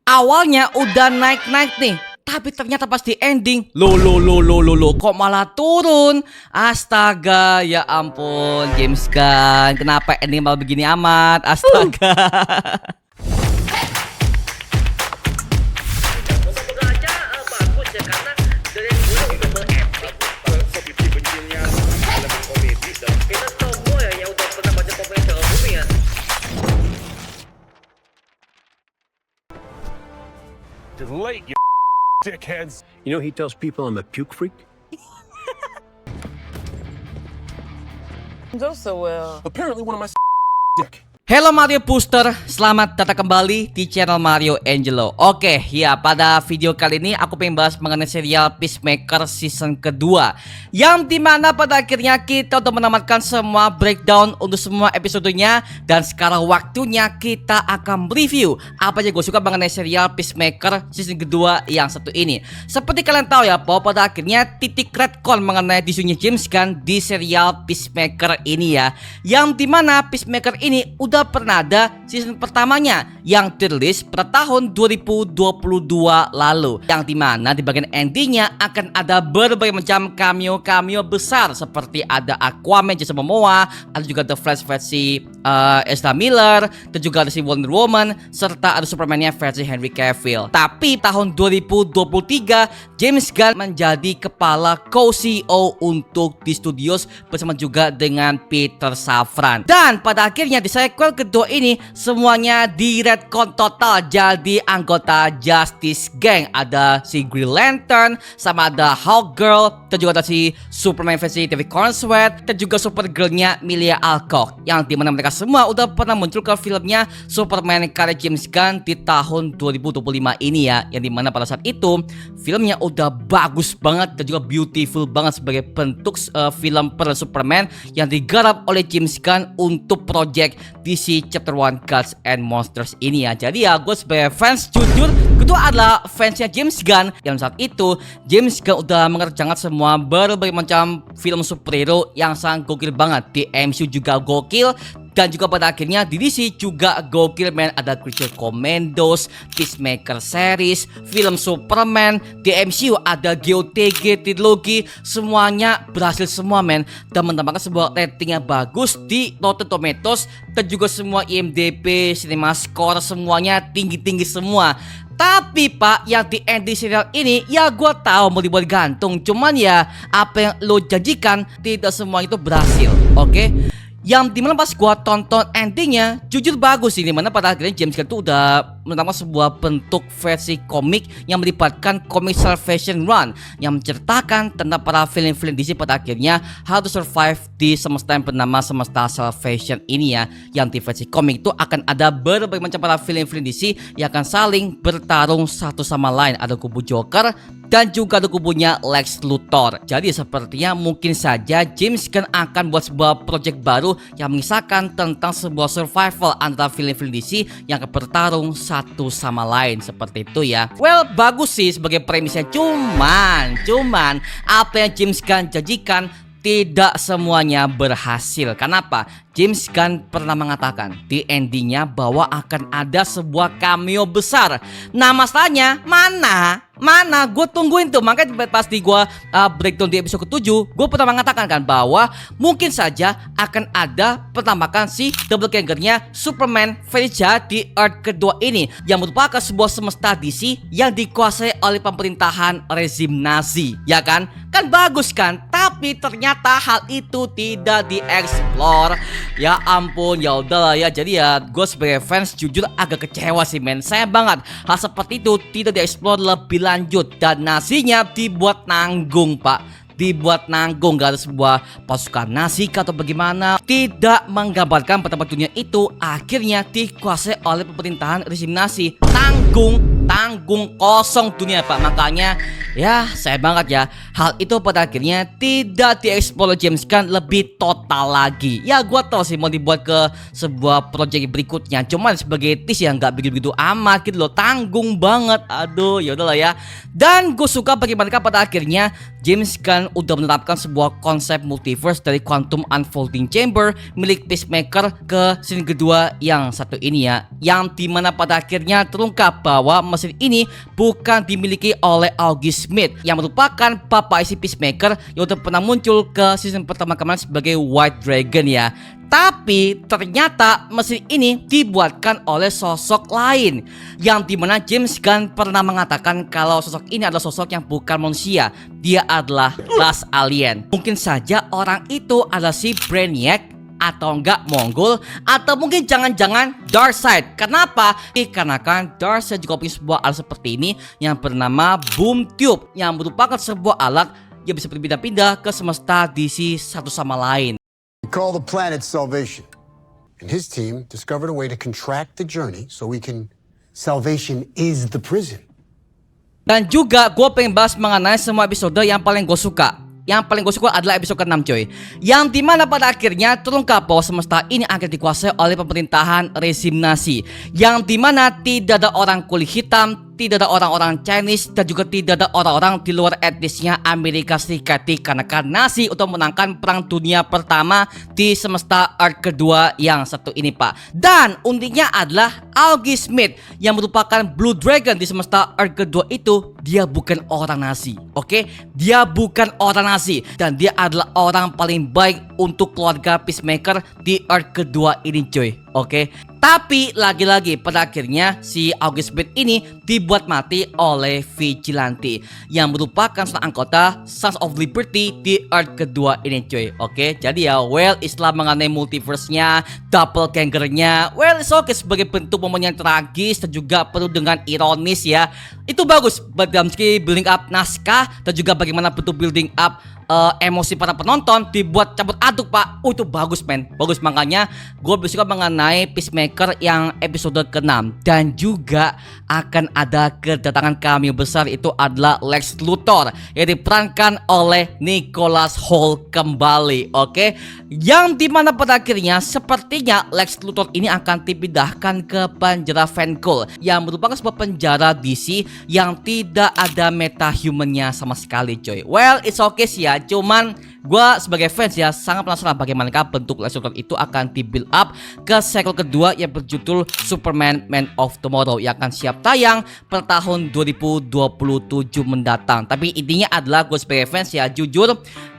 awalnya udah naik-naik nih, tapi ternyata pas di ending, lo, kok malah turun? Astaga, ya ampun, James Gunn, kenapa ending malah begini amat? Astaga. Late, you dickheads. You know he tells people I'm a puke freak? Also will. Apparently one of my dick. Halo Mario Booster, selamat datang kembali di channel Mario Angelo. Oke, ya pada video kali ini aku pengen bahas mengenai serial Peacemaker season kedua, yang dimana pada akhirnya kita udah menamatkan semua breakdown untuk semua episodenya. Dan sekarang waktunya kita akan review apa aja gue suka mengenai serial Peacemaker season kedua yang satu ini. Seperti kalian tahu ya, bahwa pada akhirnya titik retcon mengenai disunya James Gunn di serial Peacemaker ini ya, yang dimana Peacemaker ini udah pernah ada season pertamanya yang dirilis pada tahun 2022 lalu, yang dimana di bagian endingnya akan ada berbagai macam cameo besar, seperti ada Aquaman, Jason Momoa, ada juga The Flash versi Ezra Miller, dan juga ada si Wonder Woman, serta ada Superman-nya versi Henry Cavill. Tapi tahun 2023 James Gunn menjadi kepala co-CEO untuk di studios bersama juga dengan Peter Safran, dan pada akhirnya di sequel kedua ini semuanya di retcon total jadi anggota Justice Gang. Ada si Green Lantern, sama ada Hawkgirl, dan juga ada si Superman versi David Cornsweet, dan juga Supergirl-nya Emilia Alcock, yang dimana mereka semua udah pernah muncul ke filmnya Superman karya James Gunn di tahun 2025 ini ya, yang dimana pada saat itu filmnya udah bagus banget dan juga beautiful banget sebagai bentuk film per Superman yang digarap oleh James Gunn untuk project DC Chapter 1 Gods and Monsters ini ya. Jadi ya gue sebagai fans jujur, kedua adalah fansnya James Gunn, yang saat itu James Gunn udah mengerjakan semua berbagai macam film superhero yang sangat gokil banget. Di MCU juga gokil, dan juga pada akhirnya di DC juga gokil men. Ada Creature Commandos, Peacemaker series, film Superman. Di MCU ada GOTG trilogi, semuanya berhasil semua men, dan mendapatkan sebuah rating yang bagus di Rotten Tomatoes, dan juga semua IMDb, Cinema Score, semuanya tinggi-tinggi semua. Tapi pak, yang di ending serial ini ya gue tahu mau dibuat gantung, cuman ya apa yang lo janjikan tidak semua itu berhasil. Oke? Yang dimana pas gua tonton endingnya jujur bagus sih, dimana pada akhirnya James Gunn tuh udah menambah sebuah bentuk versi komik yang melibatkan comic salvation run, yang menceritakan tentang para film-film DC pada akhirnya how to survive di semesta yang bernama semesta salvation ini ya, yang di versi komik itu akan ada berbagai macam para film-film DC yang akan saling bertarung satu sama lain. Ada kubu Joker dan juga ada kubunya Lex Luthor. Jadi sepertinya mungkin saja James Gunn akan buat sebuah project baru yang mengisahkan tentang sebuah survival antara film-film DC yang akan bertarung satu sama lain, seperti itu ya. Well, bagus sih sebagai premisnya, cuman apa yang James Gunn janjikan tidak semuanya berhasil. Kenapa? James Gunn pernah mengatakan di endingnya bahwa akan ada sebuah cameo besar. Nah masalahnya mana? Gue tungguin tuh. Makanya pas di gue breakdown di episode ke-7, gue pernah mengatakan kan bahwa mungkin saja akan ada penampakan si double gangernya Superman versi di Earth kedua ini, yang merupakan sebuah semesta DC yang dikuasai oleh pemerintahan rezim Nazi. Ya kan? Kan bagus kan? Tapi ternyata hal itu tidak dieksplor. Ya ampun, ya udahlah ya. Jadi ya gue sebagai fans jujur agak kecewa sih men. Sayang banget hal seperti itu tidak dieksplor lebih lanjut, dan nasinya dibuat nanggung pak. Dibuat nanggung, gak ada sebuah pasukan Nazi atau bagaimana. Tidak menggambarkan betapa dunia itu akhirnya dikuasai oleh pemerintahan rezim Nazi. Tanggung kosong dunia pak. Makanya ya saya banget ya, hal itu pada akhirnya tidak dieksplor James Gunn lebih total lagi. Ya gue tau sih mau dibuat ke sebuah project berikutnya, cuman sebagai tease yang gak begitu amat gitu loh. Tanggung banget. Aduh ya udahlah ya. Dan gue suka bagaimana pada akhirnya James Gunn udah menerapkan sebuah konsep multiverse dari Quantum Unfolding Chamber milik Peacemaker ke scene kedua yang satu ini ya, yang dimana pada akhirnya terungkap bahwa mesin ini bukan dimiliki oleh August Smith yang merupakan bapak isi Peacemaker yang udah pernah muncul ke season pertama kemarin sebagai White Dragon ya. Tapi ternyata mesin ini dibuatkan oleh sosok lain, yang dimana James Gunn pernah mengatakan kalau sosok ini adalah sosok yang bukan manusia. Dia adalah ras alien. Mungkin saja orang itu adalah si Brainiac, atau enggak Mongol, atau mungkin jangan-jangan Darkseid. Kenapa? Dikarenakan Darkseid juga punya sebuah alat seperti ini yang bernama Boom Tube, yang merupakan sebuah alat yang bisa berpindah-pindah ke semesta DC satu sama lain. We call the planet Salvation. And his team discovered a way to contract the journey so we can... Salvation is the prison. Dan juga gue pengen bahas mengenai semua episode yang paling gue suka. Yang paling gue suka adalah episode ke-6 coy, yang dimana pada akhirnya terungkap bahwa semesta ini akan dikuasai oleh pemerintahan rezim Nazi, yang dimana tidak ada orang kulit hitam, tidak ada orang-orang Chinese, dan juga tidak ada orang-orang di luar etnisnya Amerika Serikat, karena Nazi untuk menangkan perang dunia pertama di semesta Earth kedua yang satu ini pak. Dan uniknya adalah August Smith yang merupakan Blue Dragon di semesta Earth kedua itu, dia bukan orang Nazi, oke? Dia bukan orang Nazi, dan dia adalah orang paling baik untuk keluarga Peacemaker di Earth kedua ini coy, oke? Tapi lagi-lagi pada akhirnya si August Smith ini dibuat mati oleh Vigilante yang merupakan seorang anggota Sons of Liberty di Earth kedua ini cuy. Oke, jadi ya well istilah mengenai multiverse-nya, doppelganger-nya, well it's okay sebagai bentuk momen yang tragis dan juga penuh dengan ironis ya. Itu bagus dalam segi building up naskah dan juga bagaimana bentuk building up emosi para penonton dibuat campur aduk pak. Itu bagus men, bagus. Makanya gue lebih suka mengenai Peacemaker yang episode ke-6. Dan juga akan ada kedatangan cameo besar, itu adalah Lex Luthor yang diperankan oleh Nicholas Hoult kembali, oke? Yang dimana pada akhirnya sepertinya Lex Luthor ini akan dipindahkan ke penjara Fenkell, yang merupakan sebuah penjara DC yang tidak ada metahumannya sama sekali coy. Well it's okay sih ya, cuman gue sebagai fans ya sangat penasaran bagaimana bentuk Lex Luthor itu akan di build up ke sequel kedua yang berjudul Superman Man of Tomorrow yang akan siap tayang per tahun 2027 mendatang. Tapi intinya adalah gue sebagai fans ya jujur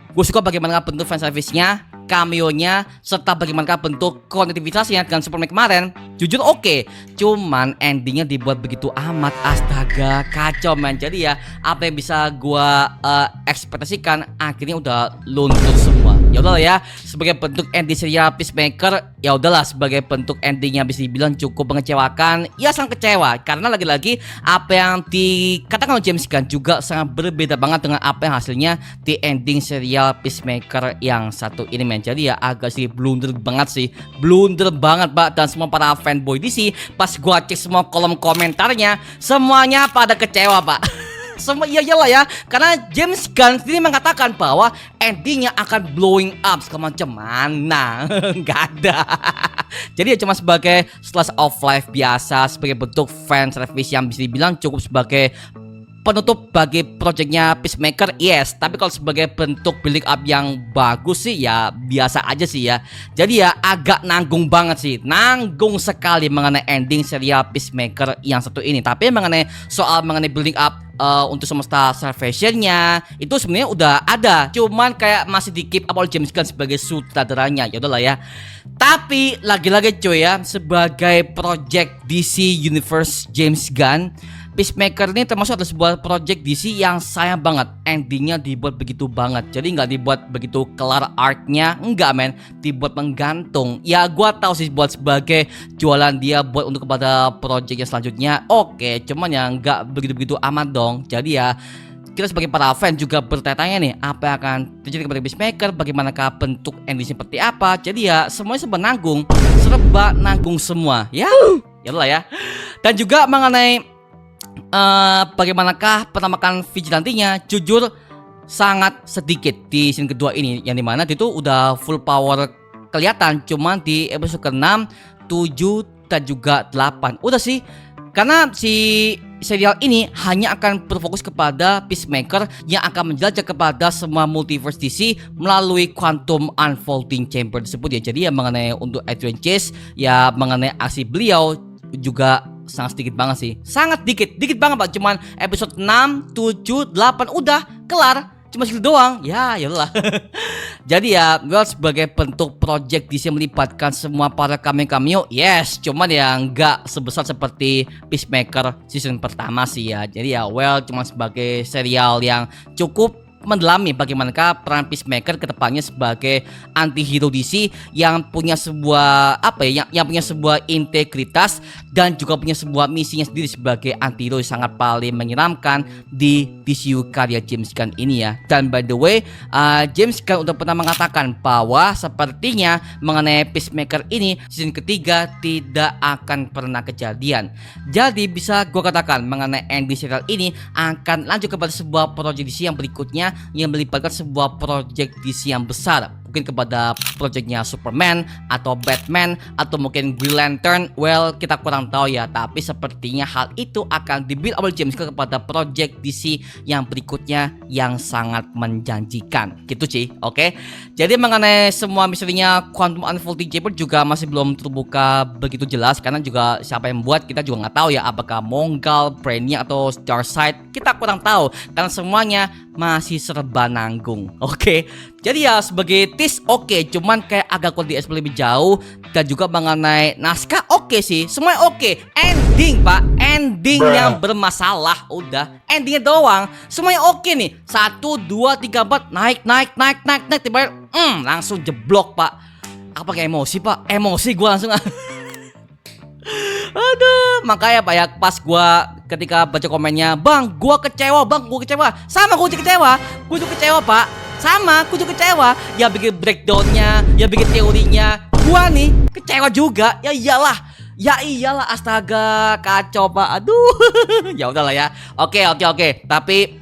gue suka bagaimana bentuk fanservice-nya, cameo-nya, serta bagaimana bentuk konektivitasnya dengan Superman kemarin. Jujur oke, cuman endingnya dibuat begitu amat, astaga kacau man. Jadi ya apa yang bisa gua ekspektasikan akhirnya udah luntur semua. Ya udahlah ya, sebagai bentuk ending serial Peacemaker, ya udahlah sebagai bentuk endingnya bisa dibilang cukup mengecewakan. Ya sangat kecewa karena lagi-lagi apa yang dikatakan oleh James Gunn juga sangat berbeda banget dengan apa yang hasilnya di ending serial Peacemaker yang satu ini men. Jadi ya agak sih blunder banget sih, blunder banget pak. Dan semua para fanboy DC pas gua cek semua kolom komentarnya semuanya pada kecewa pak. Semua iyalah ya, karena James Gunn sendiri mengatakan bahwa endingnya akan blowing up segala macam. Mana nggak ada. Jadi ya cuma sebagai slice of life biasa, sebagai bentuk fan service yang bisa dibilang cukup sebagai penutup bagi projectnya Peacemaker, yes. Tapi kalau sebagai bentuk building up yang bagus sih ya biasa aja sih ya. Jadi ya agak nanggung banget sih, nanggung sekali mengenai ending serial Peacemaker yang satu ini. Tapi mengenai building up untuk semesta Salvation-nya itu sebenarnya udah ada, cuman kayak masih di keep up oleh James Gunn sebagai sutradaranya. Ya udahlah ya. Tapi lagi-lagi cuy ya, sebagai project DC Universe James Gunn, Peacemaker ini termasuk ada sebuah project DC yang sayang banget endingnya dibuat begitu banget. Jadi nggak dibuat begitu kelar arc-nya, enggak men, dibuat menggantung. Ya gua tahu sih buat sebagai jualan dia buat untuk kepada project yang selanjutnya, oke, cuman ya nggak begitu-begitu amat dong. Jadi ya kita sebagai para fan juga bertanya-tanya nih, apa yang akan terjadi kepada Peacemaker, bagaimanakah bentuk ending seperti apa. Jadi ya semuanya serba nanggung semua ya. Ya lah ya. Dan juga mengenai bagaimanakah penamakan Vigilante-nya, jujur sangat sedikit di scene kedua ini, yang dimana itu udah full power kelihatan cuman di episode ke-6, 7 dan juga 8. Udah sih, karena si serial ini hanya akan berfokus kepada Peacemaker yang akan menjelajah kepada semua multiverse DC melalui Quantum Unfolding Chamber tersebut ya. Jadi ya mengenai untuk Adrian Chase, ya mengenai aksi beliau juga sangat sedikit banget sih. Sangat dikit banget Pak. Cuman episode 6, 7, 8 udah kelar. Cuma segitu doang. Ya yaudahlah. Jadi ya, well, sebagai bentuk project DC melibatkan semua para cameo, yes, cuman ya nggak sebesar seperti Peacemaker season pertama sih ya. Jadi ya, well, cuma sebagai serial yang cukup mendalami bagaimanakah peran Peacemaker kedepannya sebagai anti-hero DC yang punya sebuah yang punya sebuah integritas dan juga punya sebuah misinya sendiri sebagai anti-hero yang sangat paling menyeramkan di DCU karya James Gunn ini ya. Dan by the way, James Gunn udah pernah mengatakan bahwa sepertinya mengenai Peacemaker ini season ketiga tidak akan pernah kejadian. Jadi bisa gue katakan mengenai ending serial ini akan lanjut kepada sebuah project DC yang berikutnya yang melibatkan sebuah project DC yang besar, mungkin kepada projectnya Superman atau Batman atau mungkin Green Lantern. Well, kita kurang tahu ya, tapi sepertinya hal itu akan dibuild oleh James Gunn kepada project DC yang berikutnya yang sangat menjanjikan gitu sih. Oke. Jadi mengenai semua misterinya Quantum Unfolding Chamber juga masih belum terbuka begitu jelas, karena juga siapa yang membuat kita juga nggak tahu ya, apakah Monggal, Brainiac atau Starsight, kita kurang tahu karena semuanya masih serba nanggung. Oke. Jadi ya sebagai tease oke, cuman kayak agak kurang di-explain lebih jauh. Dan juga mengenai naskah oke sih, semuanya oke. Ending Pak, ending yang bermasalah. Udah, endingnya doang. Semuanya oke nih. 1, 2, 3, 4 naik tiba-tiba langsung jeblok Pak. Apa kayak emosi Pak? Emosi gue langsung. Aduh, makanya Pak ya, pas gua ketika baca komennya, "Bang, gua kecewa, Bang, gua kecewa." Sama gua juga kecewa. Gua juga kecewa, Pak. Sama, gua juga kecewa. Ya bikin breakdownnya, ya bikin teorinya. Gua nih kecewa juga. Ya iyalah, astaga, kacau, Pak. Aduh. Ya udahlah ya. Oke. Tapi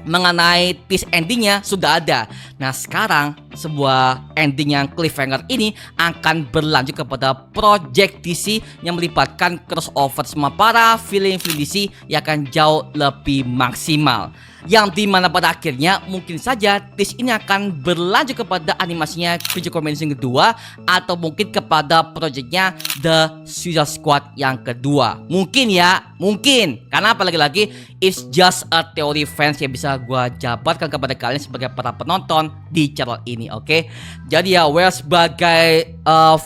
mengenai twist endingnya sudah ada. Nah sekarang sebuah ending yang cliffhanger ini akan berlanjut kepada project DC yang melibatkan crossover semua para film DC yang akan jauh lebih maksimal. Yang dimana pada akhirnya mungkin saja twist ini akan berlanjut kepada animasinya Creature Commands yang kedua, atau mungkin kepada projectnya The Suicide Squad yang kedua. Mungkin ya, mungkin. Karena apalagi lagi it's just a theory fans yang bisa gua jabarkan kepada kalian sebagai para penonton di channel ini, oke? Jadi ya, well, sebagai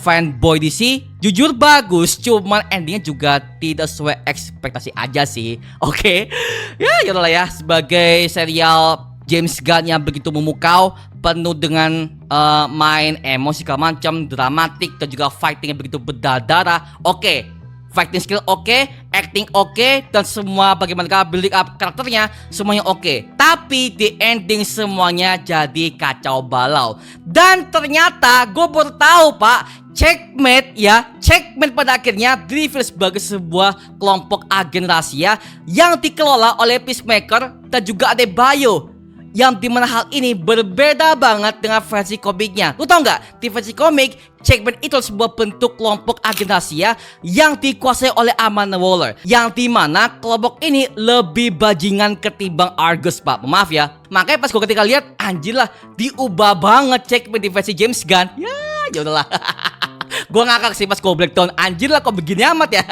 fanboy DC, jujur bagus, cuman endingnya juga tidak sesuai ekspektasi aja sih, oke? Ya yaudahlah ya, sebagai serial James Gunn yang begitu memukau, penuh dengan main emosi segala macam, dramatik dan juga fighting yang begitu berdarah, oke. Fighting skill oke, acting oke, dan semua bagaimana building up karakternya semuanya oke. Tapi di ending semuanya jadi kacau balau. Dan ternyata gue baru tahu Pak, Checkmate pada akhirnya di-reveal sebagai sebuah kelompok agen rahasia yang dikelola oleh Peacemaker dan juga Adebayo. Yang dimana hal ini berbeda banget dengan versi komiknya. Lu tau nggak? Di versi komik, Checkmate itu sebuah bentuk kelompok agen rahasia yang dikuasai oleh Amanda Waller. Yang dimana kelompok ini lebih bajingan ketimbang Argus Pak. Maaf ya. Makanya pas gue ketika lihat, anjir lah, diubah banget Checkmate di versi James Gunn. Ya udahlah. Gue ngakak sih pas gue breakdown. Anjir lah, kok begini amat ya.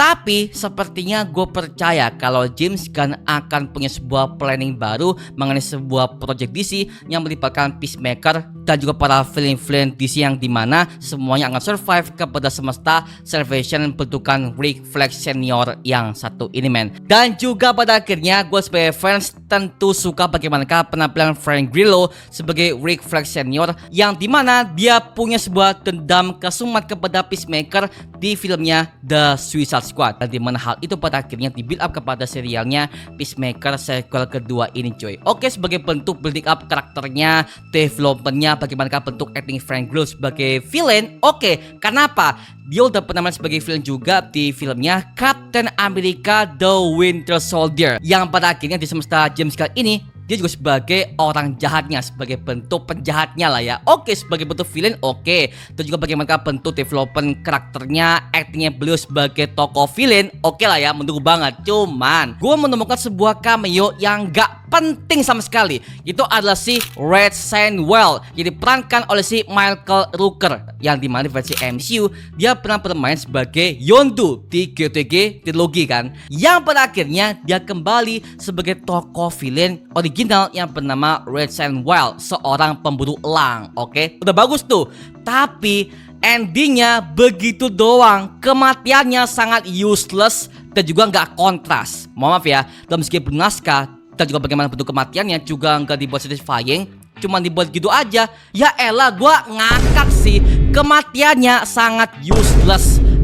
Tapi sepertinya gue percaya kalau James Gunn akan punya sebuah planning baru mengenai sebuah project DC yang melibatkan Peacemaker dan juga para film-film DC yang dimana semuanya akan survive kepada semesta Salvation bentukan Rick Flag Senior yang satu ini men. Dan juga pada akhirnya gue sebagai fans tentu suka bagaimanakah penampilan Frank Grillo sebagai Rick Flag Senior yang dimana dia punya sebuah dendam kesumat kepada Peacemaker di filmnya The Suicide Squad, dan dimana hal itu pada akhirnya di build up kepada serialnya Peacemaker sequel kedua ini cuy. Oke, sebagai bentuk building up karakternya, developmentnya, bagaimana bentuk acting Frank Grillo sebagai villain. Oke, kenapa? Dia udah pernah main sebagai villain juga di filmnya Captain America The Winter Soldier, yang pada akhirnya di semesta James Gunn ini dia juga sebagai orang jahatnya, sebagai bentuk penjahatnya lah ya. Oke, sebagai bentuk villain oke. Dan juga bagaimana bentuk development karakternya, actingnya beliau sebagai tokoh villain oke lah ya, mendukung banget. Cuman gue menemukan sebuah cameo yang gak penting sama sekali. Itu adalah si Red Sandwell yang diperankan oleh si Michael Rooker, yang dimana di versi MCU dia pernah bermain sebagai Yondu di GTG trilogi kan, yang pada akhirnya dia kembali sebagai tokoh villain original yang bernama Red Sandwell, seorang pemburu elang. Oke, udah bagus tuh. Tapi endingnya begitu doang, kematiannya sangat useless dan juga nggak kontras. Mohon maaf ya, dalam segi naskah dan juga bagaimana bentuk kematiannya juga nggak dibuat satisfying, cuman dibuat gitu aja. Ya elah, gua ngakak sih. Kematiannya sangat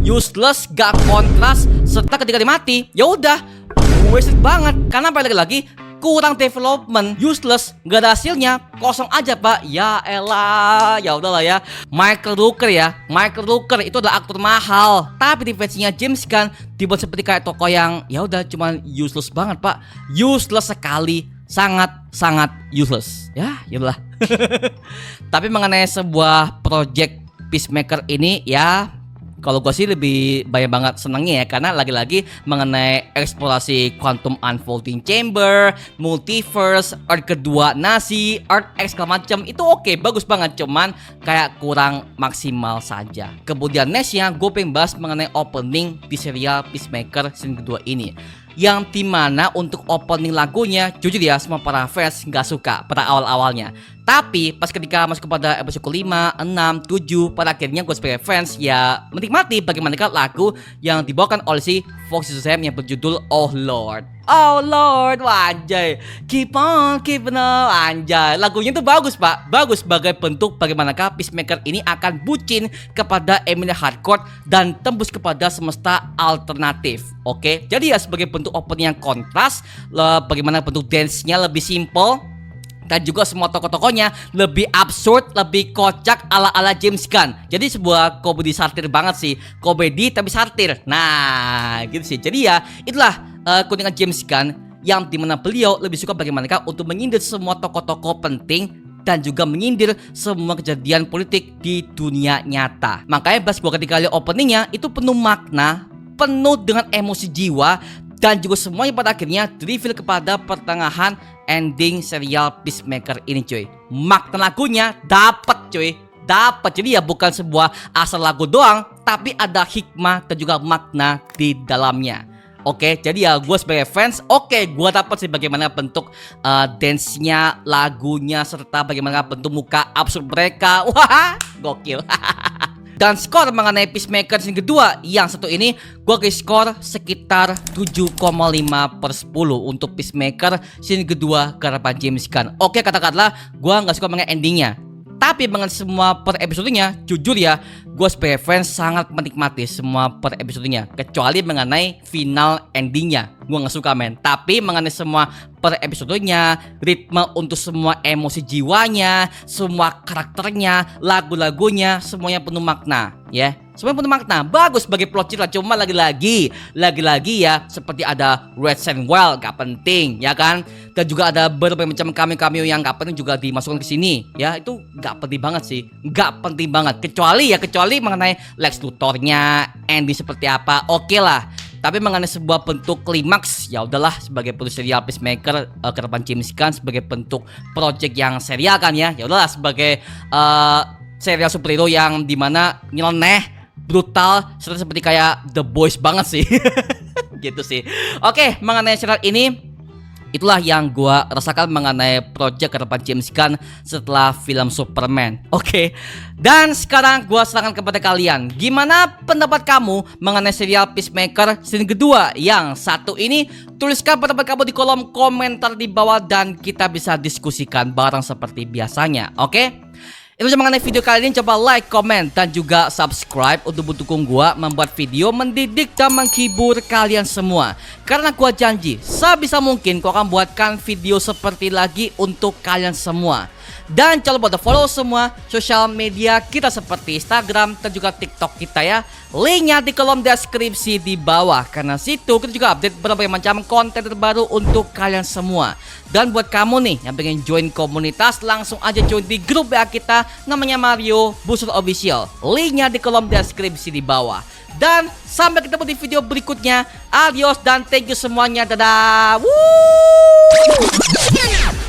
useless, gak kontras, serta ketika dia mati, ya udah wasted banget. Karena lagi kurang development, useless, gak ada hasilnya, kosong aja pak. Ya elah, ya udahlah ya. Michael Rooker itu adalah aktor mahal, tapi di versinya James Gunn dibuat seperti kayak tokoh yang ya udah cuman useless banget pak, useless sekali, sangat useless. Ya udahlah. Tapi mengenai sebuah project Peacemaker ini ya, kalau gue sih lebih banyak banget senangnya ya, karena lagi-lagi mengenai eksplorasi quantum unfolding chamber, multiverse, Earth kedua nasi, Earth X segala macam itu oke, bagus banget, cuman kayak kurang maksimal saja. Kemudian nextnya gue pengen bahas mengenai opening di serial Peacemaker season kedua ini, yang dimana untuk opening lagunya jujur ya semua para fans nggak suka pada awal-awalnya. Tapi pas ketika masuk kepada episode ke-5, 6, 7, pada akhirnya gue sebagai fans ya menikmati bagaimana lagu yang dibawakan oleh si Foxy Shazam yang berjudul Oh Lord. Oh Lord, anjay. Keep on, anjay. Lagunya tuh bagus pak, bagus sebagai bentuk bagaimanakah Peacemaker ini akan bucin kepada Emilia Harcourt dan tembus kepada semesta alternatif. Oke, jadi ya sebagai bentuk opening yang kontras, bagaimana bentuk dance-nya lebih simple, dan juga semua tokoh-tokohnya lebih absurd, lebih kocak ala-ala James Gunn. Jadi sebuah komedi satir banget sih, komedi tapi satir. Nah, gitu sih. Jadi ya itulah keunikan James Gunn, yang dimana beliau lebih suka bagaimanakah untuk menyindir semua tokoh-tokoh penting dan juga menyindir semua kejadian politik di dunia nyata. Makanya pas gua ketika lihat openingnya itu penuh makna, penuh dengan emosi jiwa, dan juga semuanya pada akhirnya reveal kepada pertengahan ending serial Peacemaker ini cuy. Makna lagunya dapet cuy, dapet. Jadi ya bukan sebuah asal lagu doang, tapi ada hikmah dan juga makna di dalamnya. Oke, jadi ya gue sebagai fans, oke, gue dapat sih bagaimana bentuk dance-nya, lagunya, serta bagaimana bentuk muka absurd mereka. Wah, gokil. Dan skor mengenai Peacemaker season kedua yang satu ini gue kasih skor sekitar 7,5/10 untuk Peacemaker season kedua garapan James Gunn. Oke, katakanlah gue gak suka mengenai endingnya, tapi mengenai semua per episodenya, jujur ya, gue sebagai fans sangat menikmati semua per episodenya, kecuali mengenai final endingnya gue gak suka men. Tapi mengenai semua per episodenya, ritme untuk semua emosi jiwanya, semua karakternya, lagu-lagunya, semuanya penuh makna ya. Semuanya penuh makna, bagus sebagai plot cerita. Cuma lagi-lagi ya, seperti ada Red Sandwell gak penting ya kan, dan juga ada berbagai macam cameo yang gak penting juga dimasukkan ke sini ya. Itu gak penting banget sih, gak penting banget, kecuali mengenai Lex Luthor-nya, ending seperti apa, oke lah. Tapi mengenai sebuah bentuk klimaks, ya udahlah, sebagai bentuk serial Peacemaker ke depan James Gunn sebagai bentuk project yang serial kan ya. Ya udahlah, sebagai serial superhero yang dimana nyeleneh, brutal, seperti kayak The Boys banget sih. Gitu sih. Oke, mengenai serial ini, itulah yang gua rasakan mengenai project ke depan James Gunn setelah film Superman. Oke. Dan sekarang gua serahkan kepada kalian, gimana pendapat kamu mengenai serial Peacemaker season kedua yang satu ini? Tuliskan pendapat kamu di kolom komentar di bawah dan kita bisa diskusikan bareng seperti biasanya. Oke? Itu saja mengenai video kali ini. Coba like, comment, dan juga subscribe untuk mendukung gua membuat video mendidik dan menghibur kalian semua. Karena gua janji sebisa mungkin gua akan buatkan video seperti lagi untuk kalian semua. Dan jangan lupa follow semua sosial media kita seperti Instagram dan juga TikTok kita ya. Linknya di kolom deskripsi di bawah. Karena situ kita juga update berbagai macam konten terbaru untuk kalian semua. Dan buat kamu nih yang pengen join komunitas, langsung aja join di grup WA kita namanya Mario Busur Official. Linknya di kolom deskripsi di bawah. Dan sampai ketemu di video berikutnya. Adios dan thank you semuanya. Dadah. Woo!